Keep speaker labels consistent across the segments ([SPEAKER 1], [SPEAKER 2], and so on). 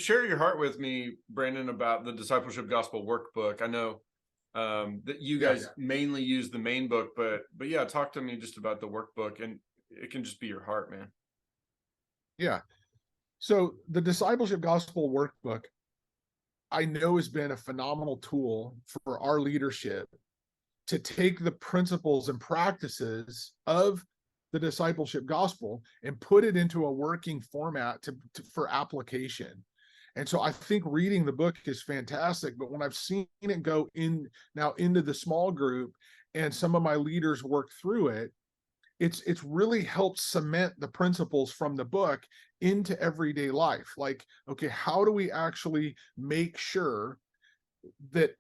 [SPEAKER 1] share your heart with me, Brandon, about the Discipleship Gospel Workbook. I know that you guys mainly use the main book, but yeah, talk to me just about the workbook, and it can just be your heart, man.
[SPEAKER 2] Yeah. So the Discipleship Gospel Workbook, I know, has been a phenomenal tool for our leadership to take the principles and practices of the discipleship gospel and put it into a working format for application. And so I think reading the book is fantastic, but when I've seen it go in now into the small group and some of my leaders work through it, it's really helped cement the principles from the book into everyday life. Like, okay, how do we actually make sure that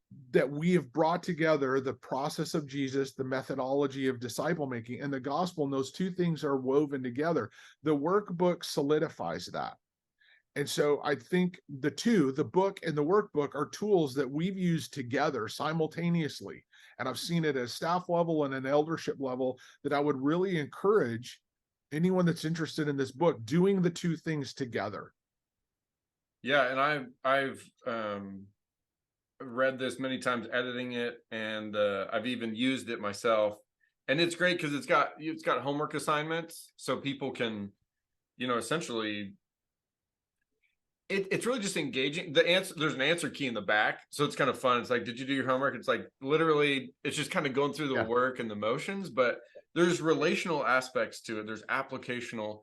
[SPEAKER 2] we have brought together the process of Jesus, the methodology of disciple making, and the gospel, and those two things are woven together? The workbook solidifies that. And so I think the book and the workbook, are tools that we've used together simultaneously. And I've seen it at a staff level and an eldership level, that I would really encourage anyone that's interested in this book doing the two things together.
[SPEAKER 1] Yeah, and I've read this many times editing it, and I've even used it myself. And it's great because it's got homework assignments, so people can, essentially it's really just engaging. There's an answer key in the back, so it's kind of fun. It's like, did you do your homework? It's like literally, it's just kind of going through the work and the motions, but there's relational aspects to it. There's applicational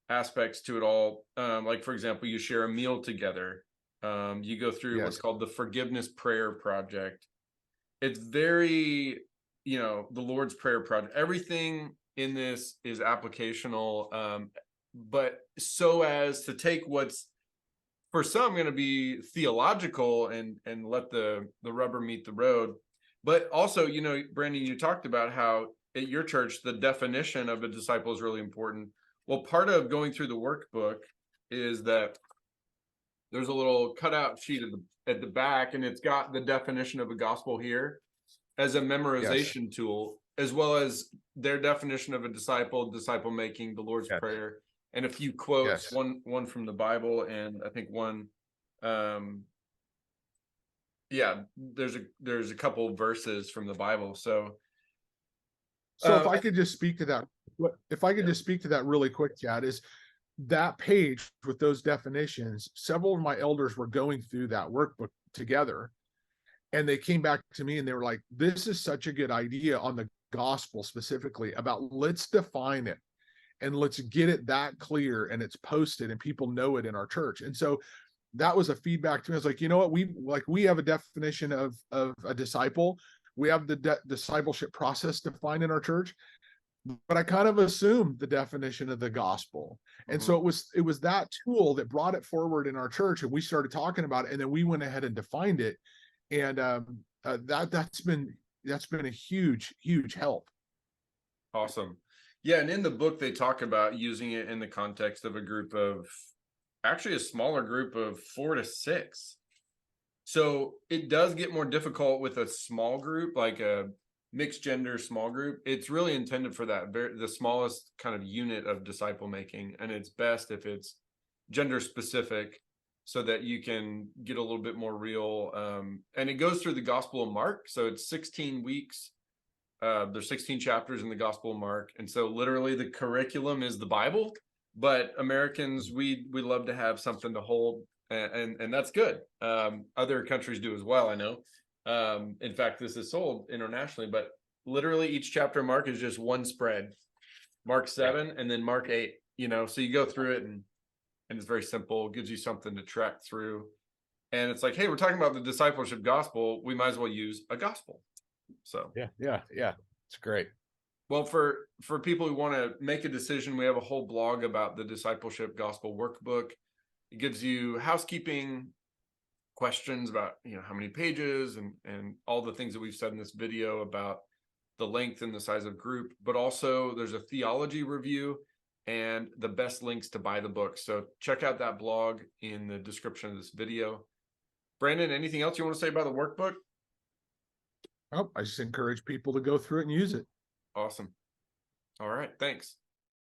[SPEAKER 1] aspects to it all. Like, for example, you share a meal together. You go through what's called the Forgiveness Prayer Project. It's very, the Lord's Prayer Project. Everything in this is applicational, but so as to take what's, for some, going to be theological and let the rubber meet the road. But also, Brandon, you talked about how at your church the definition of a disciple is really important. Well, part of going through the workbook is that there's a little cutout sheet at the back, and it's got the definition of a gospel here as a memorization tool, as well as their definition of a disciple making, the Lord's Prayer, and a few quotes, one from the Bible, and I think one, there's a couple verses from the Bible. So
[SPEAKER 2] if I could just speak to that, really quick, Chad, is that page with those definitions. Several of my elders were going through that workbook together, and they came back to me and they were like, this is such a good idea on the gospel specifically, about let's define it and let's get it that clear, and it's posted and people know it in our church. And so that was a feedback to me. I was like, you know what, we have a definition of a disciple. We have the discipleship process defined in our church, but I kind of assumed the definition of the gospel. And so it was that tool that brought it forward in our church, and we started talking about it, and then we went ahead and defined it. And that's been a huge help.
[SPEAKER 1] Awesome. Yeah, and in the book they talk about using it in the context of a smaller group of 4 to 6. So it does get more difficult with a small group, like a mixed gender small group. It's really intended for the smallest kind of unit of disciple making, and it's best if it's gender specific, so that you can get a little bit more real. And it goes through the Gospel of Mark, so it's 16 weeks. There's 16 chapters in the Gospel of Mark, and so literally the curriculum is the Bible. But Americans, we love to have something to hold, and that's good. Other countries do as well, I know. In fact, this is sold internationally, but literally each chapter of Mark is just one spread. Mark 7 and then Mark 8. So you go through it, and it's very simple. It gives you something to track through. And it's like, hey, we're talking about the discipleship gospel. We might as well use a gospel. So
[SPEAKER 2] yeah, it's great.
[SPEAKER 1] Well, for people who want to make a decision, we have a whole blog about the Discipleship Gospel Workbook. It gives you housekeeping questions about, how many pages and all the things that we've said in this video about the length and the size of group, but also there's a theology review and the best links to buy the book. So check out that blog in the description of this video. Brandon, anything else you want to say about the workbook?
[SPEAKER 2] Oh, I just encourage people to go through it and use it.
[SPEAKER 1] Awesome. All right. Thanks.